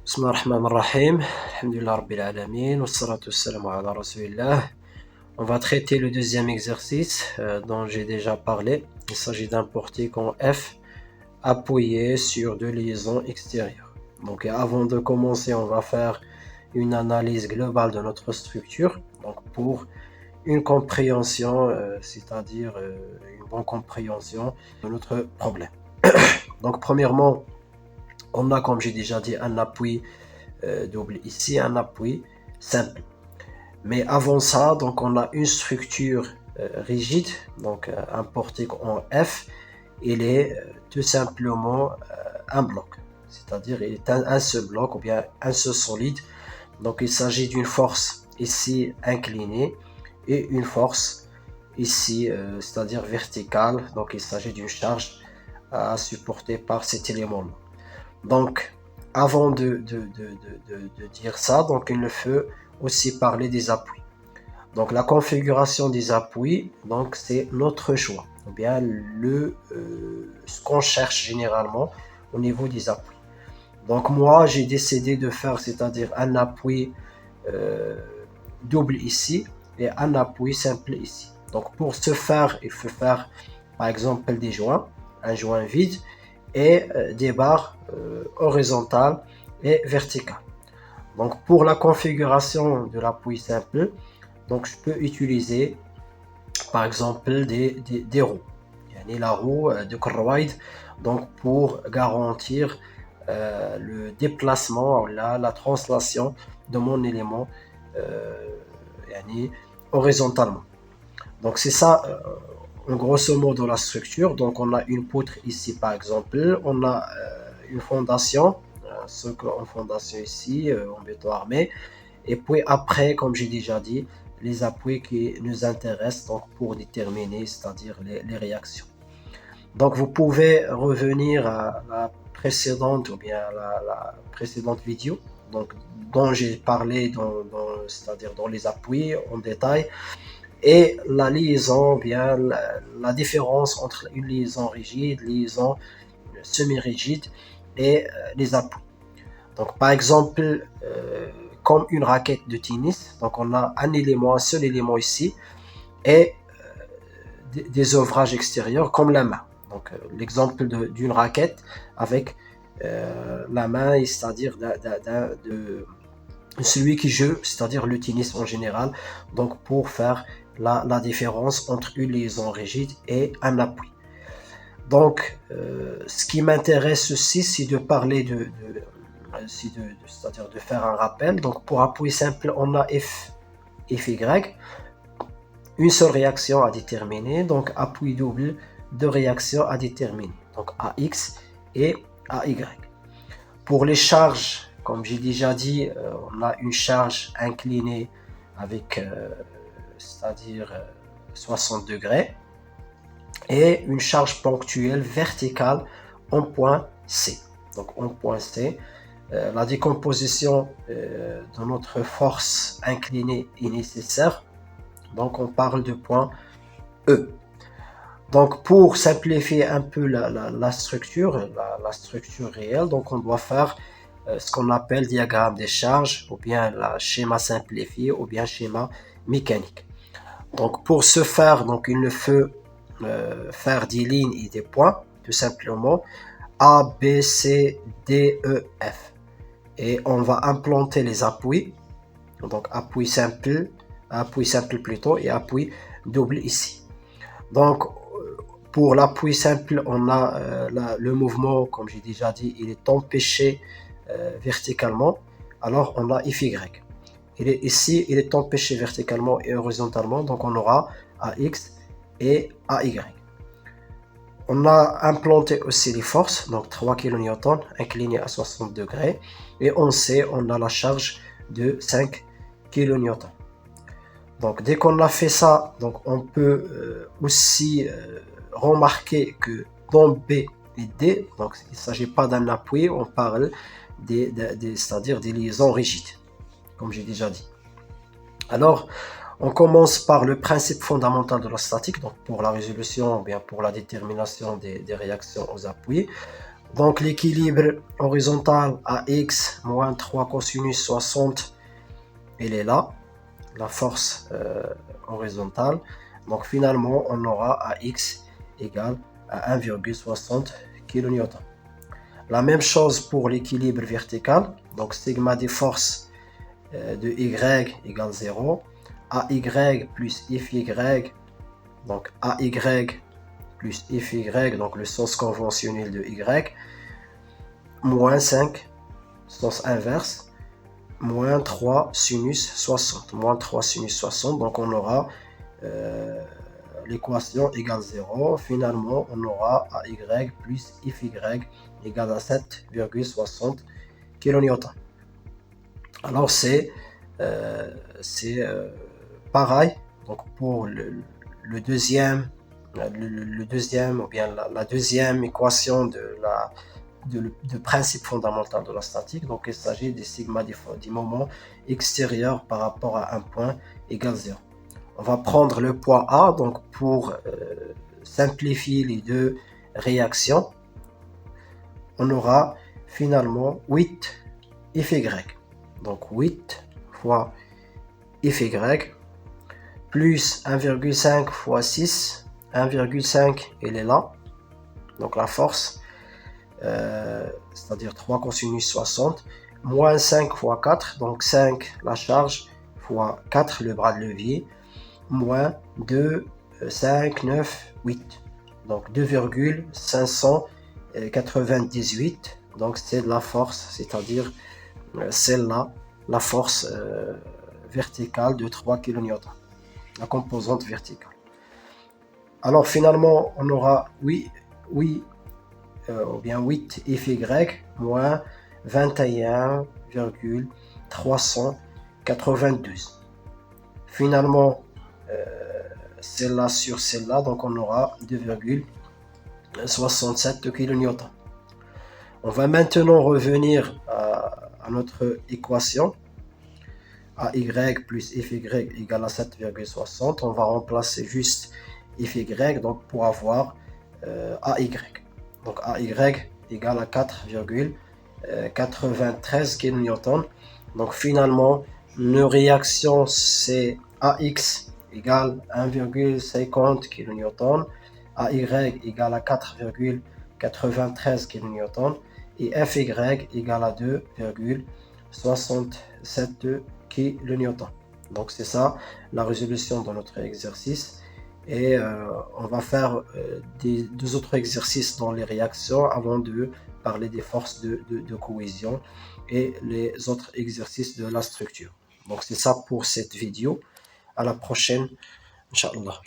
Bismillah ar-Rahman ar-Rahim, Alhamdulillah Rabbil Alamin, wassalatu wassalamu ala Rasulillah. On va traiter le deuxième exercice dont j'ai déjà parlé. Il s'agit d'un portique en F appuyé sur deux liaisons extérieures. Donc avant de commencer, on va faire une analyse globale de notre structure. Donc pour une compréhension, c'est-à-dire une bonne compréhension de notre problème. Donc premièrement, on a, comme j'ai déjà dit, un appui double ici, un appui simple. Mais avant ça, donc on a une structure rigide, donc un portique en F, il est tout simplement un bloc. C'est-à-dire il est un seul bloc ou bien un seul solide. Donc il s'agit d'une force ici inclinée et une force ici, c'est-à-dire verticale. Donc il s'agit d'une charge à supporter par cet élément-là. Donc, avant de dire ça, donc il faut aussi parler des appuis. Donc, la configuration des appuis, donc c'est notre choix, ou bien ce qu'on cherche généralement au niveau des appuis. Donc, moi, j'ai décidé de faire, c'est-à-dire un appui double ici et un appui simple ici. Donc, pour ce faire, il faut faire, par exemple, des joints, un joint vide et des barres horizontales et verticales. Donc pour la configuration de l'appui simple, donc je peux utiliser par exemple des roues. La roue de Koroyd, donc pour garantir le déplacement, la translation de mon élément horizontalement. Donc c'est ça en grosso modo la structure. Donc on a une poutre ici par exemple, on a une fondation, socle en fondation ici en béton armé, et puis après, comme j'ai déjà dit, les appuis qui nous intéressent donc pour déterminer, c'est-à-dire les réactions. Donc vous pouvez revenir à la précédente ou bien la précédente vidéo donc dont j'ai parlé c'est-à-dire dans les appuis en détail. Et la liaison, bien la différence entre une liaison rigide, liaison semi-rigide et les appuis. Donc par exemple, comme une raquette de tennis, donc on a un seul élément ici, et des ouvrages extérieurs comme la main. Donc l'exemple d'une raquette avec la main, c'est-à-dire de celui qui joue, c'est-à-dire le tennis en général, donc pour faire la différence entre une liaison rigide et un appui. Donc, ce qui m'intéresse aussi, c'est de parler c'est-à-dire de faire un rappel. Donc, pour appui simple, on a F, Y, une seule réaction à déterminer. Donc, appui double, deux réactions à déterminer. Donc, AX et AY. Pour les charges, comme j'ai déjà dit, on a une charge inclinée avec, c'est-à-dire 60 degrés, et une charge ponctuelle verticale en point C. Donc en point C, la décomposition de notre force inclinée est nécessaire. Donc on parle de point E. Donc pour simplifier un peu la structure, la structure réelle, donc on doit faire ce qu'on appelle diagramme des charges, ou bien la schéma simplifié, ou bien schéma mécanique. Donc pour ce faire, donc il ne faut faire des lignes et des points, tout simplement A, B, C, D, E, F. Et on va implanter les appuis, donc appui simple plutôt, et appui double ici. Donc pour l'appui simple, on a le mouvement, comme j'ai déjà dit, il est empêché verticalement, alors on a FY. Ici, il est empêché verticalement et horizontalement, donc on aura AX et AY. On a implanté aussi les forces, donc 3 kN incliné à 60 degrés, et on sait, on a la charge de 5 kN. Donc dès qu'on a fait ça, donc on peut aussi remarquer que dans B et D, donc il ne s'agit pas d'un appui, on parle c'est-à-dire des liaisons rigides, comme j'ai déjà dit. Alors, on commence par le principe fondamental de la statique, donc pour la résolution ou bien pour la détermination des réactions aux appuis. Donc l'équilibre horizontal AX moins 3 cosinus 60, il est là, la force horizontale. Donc finalement, on aura AX égale à 1,60 kN. La même chose pour l'équilibre vertical. Donc sigma des forces de Y égale 0. AY plus FY, donc AY plus FY, donc le sens conventionnel de Y, moins 5, sens inverse, moins 3 sinus 60. Moins 3 sinus 60, donc on aura l'équation égale 0. Finalement, on aura AY plus FY égale à 7,60 kN. Alors c'est pareil. Donc pour le deuxième, ou bien la deuxième équation de principe fondamental de la statique. Donc il s'agit des sigma du moment extérieur par rapport à un point égale 0. On va prendre le point A donc pour simplifier les deux réactions. On aura finalement 8 FY. Donc 8 fois FY plus 1,5 fois 6. 1,5 il est là. Donc la force, c'est-à-dire 3 cosinus 60. Moins 5 fois 4. Donc 5 la charge fois 4 le bras de levier. Moins 2, 5, 9, 8. Donc 2,598. Donc c'est de la force, c'est-à-dire celle-là, la force verticale de 3 kN, la composante verticale. Alors finalement, on aura 8 FY moins 21,392. Finalement, celle-là sur celle-là, donc on aura 2,67 kN. On va maintenant revenir à notre équation. AY plus FY égale à 7,60. On va remplacer juste FY donc pour avoir AY. Donc AY égale à 4,93 kN. Donc finalement, nos réactions, c'est AX égale 1,50 kN, AY égale à 4,93 kN et FY égale à 2,67 kN. Donc c'est ça la résolution de notre exercice. Et on va faire deux autres exercices dans les réactions avant de parler des forces de cohésion et les autres exercices de la structure. Donc c'est ça pour cette vidéo. À la prochaine, Inch'Allah.